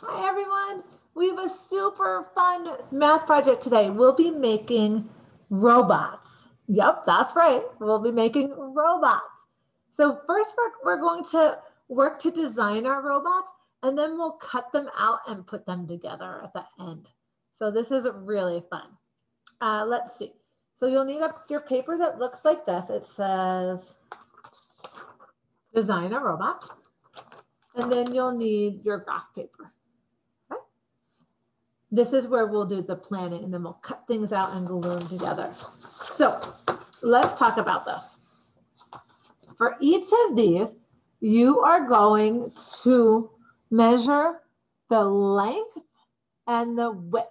Hi everyone. We have a super fun math project today. We'll be making robots. Yep, that's right. We'll be making robots. So first we're going to work to design our robots and then we'll cut them out and put them together at the end. So this is really fun. Let's see. So you'll need your paper that looks like this. It says design a robot. And then you'll need your graph paper. This is where we'll do the planning and then we'll cut things out and glue them together. So let's talk about this. For each of these, you are going to measure the length and the width.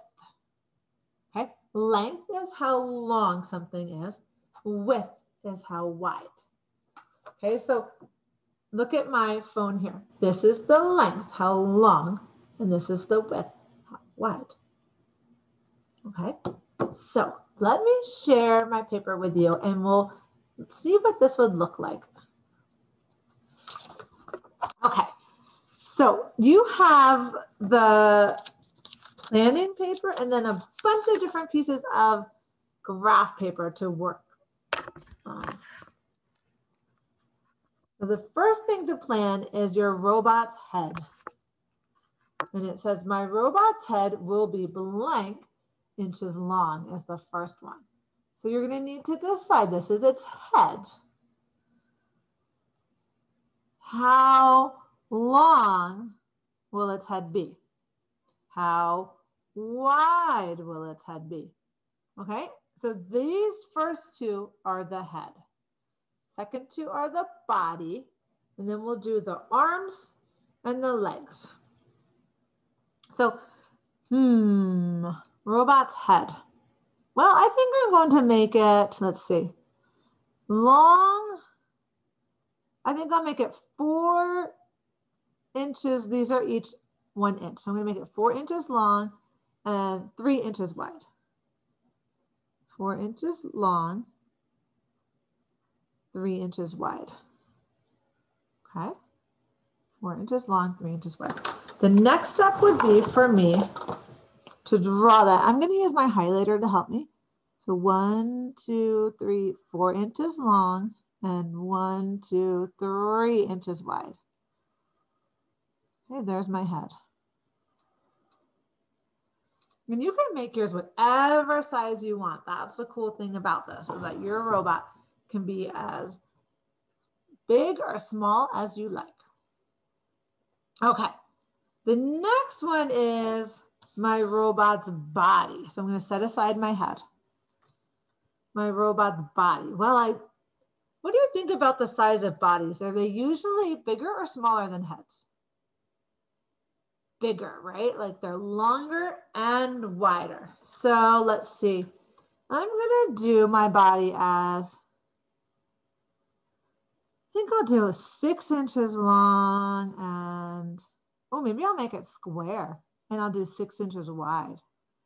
Okay, length is how long something is, width is how wide. Okay, so look at my phone here. This is the length, how long, and this is the width, how wide. Okay, so let me share my paper with you and we'll see what this would look like. Okay, so you have the planning paper and then a bunch of different pieces of graph paper to work on. So the first thing to plan is your robot's head. And it says my robot's head will be blank inches long as the first one. So you're going to need to decide, this is its head. How long will its head be? How wide will its head be? Okay, so these first two are the head. Second two are the body, and then we'll do the arms and the legs. So, robot's head. Well, I think I'm going to make it, let's see, long. I think I'll make it 4 inches. These are each 1 inch. So I'm going to make it 4 inches long and 3 inches wide. 4 inches long, 3 inches wide. Okay. 4 inches long, 3 inches wide. The next step would be for me to draw that. I'm going to use my highlighter to help me. So 1, 2, 3, 4 inches long and 1, 2, 3 inches wide. Okay, there's my head. And you can make yours whatever size you want. That's the cool thing about this, is that your robot can be as big or small as you like. Okay, the next one is my robot's body. So I'm going to set aside my head. My robot's body. Well, what do you think about the size of bodies? Are they usually bigger or smaller than heads? Bigger, right? Like they're longer and wider. So let's see. I'm going to do my body as, I think I'll do 6 inches long and, oh, maybe I'll make it square and I'll do 6 inches wide.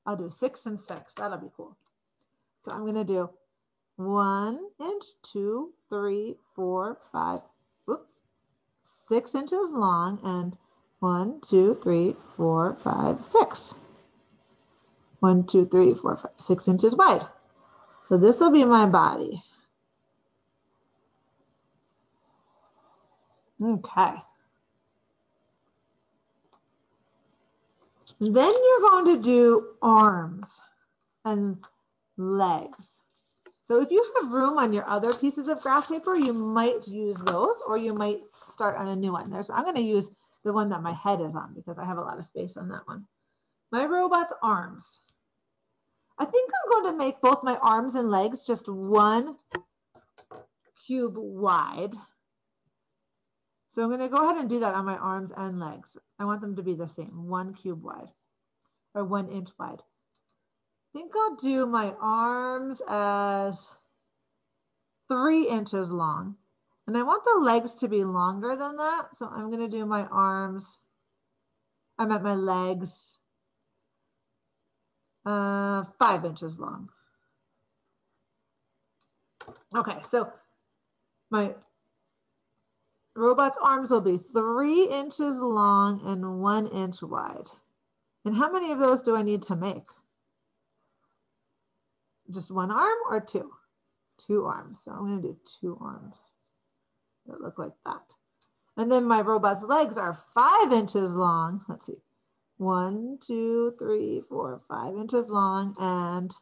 I'll do 6 and 6. That'll be cool. So I'm going to do 1 inch, 2, 3, 4, 5, 6 inches long and 1, 2, 3, 4, 5, 6. 1, 2, 3, 4, 5, 6 inches wide. So this will be my body. Okay. Then you're going to do arms and legs. So if you have room on your other pieces of graph paper, you might use those or you might start on a new one. I'm going to use the one that my head is on because I have a lot of space on that one. My robot's arms. I think I'm going to make both my arms and legs just 1 cube wide. So I'm going to go ahead and do that on my arms and legs. I want them to be the same, 1 cube wide or 1 inch wide. I think I'll do my arms as 3 inches long. And I want the legs to be longer than that. So I'm going to do my arms, I meant my legs, 5 inches long. Okay, so my robot's arms will be 3 inches long and 1 inch wide. And how many of those do I need to make? Just 1 arm or 2? 2 arms. So I'm going to do 2 arms that look like that. And then my robot's legs are 5 inches long. Let's see. 1, 2, 3, 4, 5 inches long and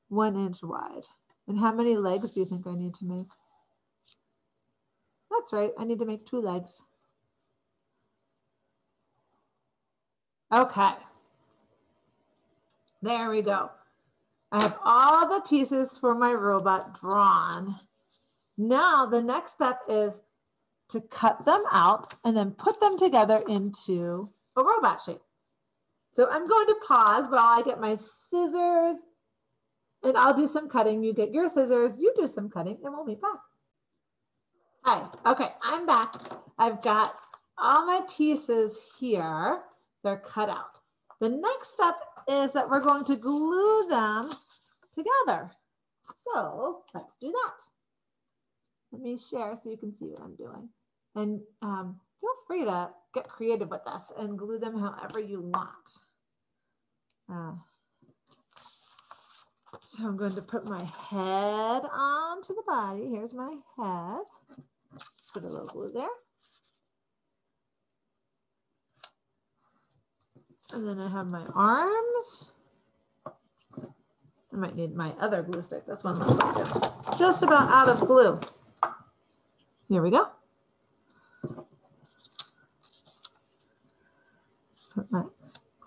1 inch wide. And how many legs do you think I need to make? That's right. I need to make 2 legs. Okay. There we go. I have all the pieces for my robot drawn. Now the next step is to cut them out and then put them together into a robot shape. So I'm going to pause while I get my scissors and I'll do some cutting. You get your scissors, you do some cutting, and we'll meet back. Hi, okay, I'm back. I've got all my pieces here. They're cut out. The next step is that we're going to glue them together. So let's do that. Let me share so you can see what I'm doing. And feel free to get creative with this and glue them however you want. So I'm going to put my head onto the body. Here's my head. Put a little glue there. And then I have my arms. I might need my other glue stick. This one looks like it's just about out of glue. Here we go. Put my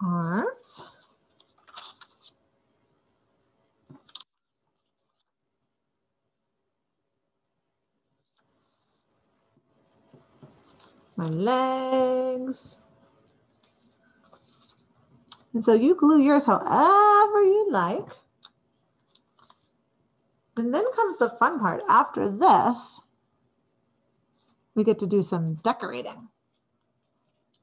arms. My legs. And so you glue yours however you like. And then comes the fun part. After this, we get to do some decorating.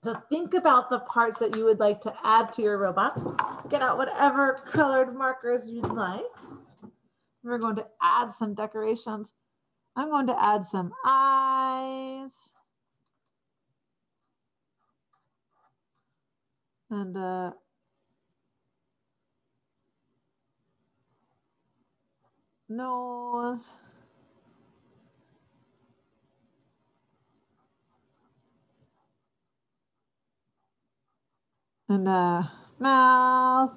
So think about the parts that you would like to add to your robot. Get out whatever colored markers you'd like. We're going to add some decorations. I'm going to add some eyes. And nose. And mouth.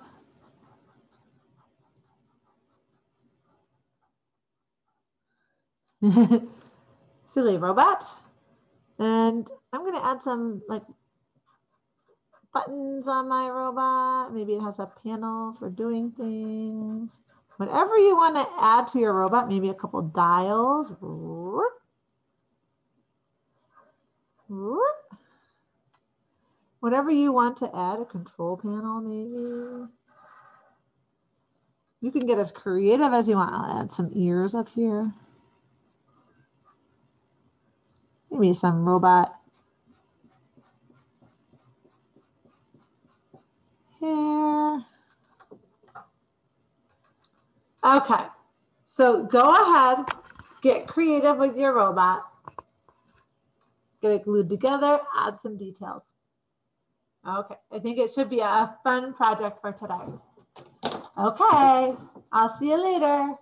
Silly robot. And I'm going to add some like buttons on my robot. Maybe it has a panel for doing things. Whatever you want to add to your robot, maybe a couple dials. Whatever you want to add, a control panel maybe. You can get as creative as you want. I'll add some ears up here. Maybe some robot hair. Okay, so go ahead, get creative with your robot. Get it glued together, add some details. Okay, I think it should be a fun project for today. Okay, I'll see you later.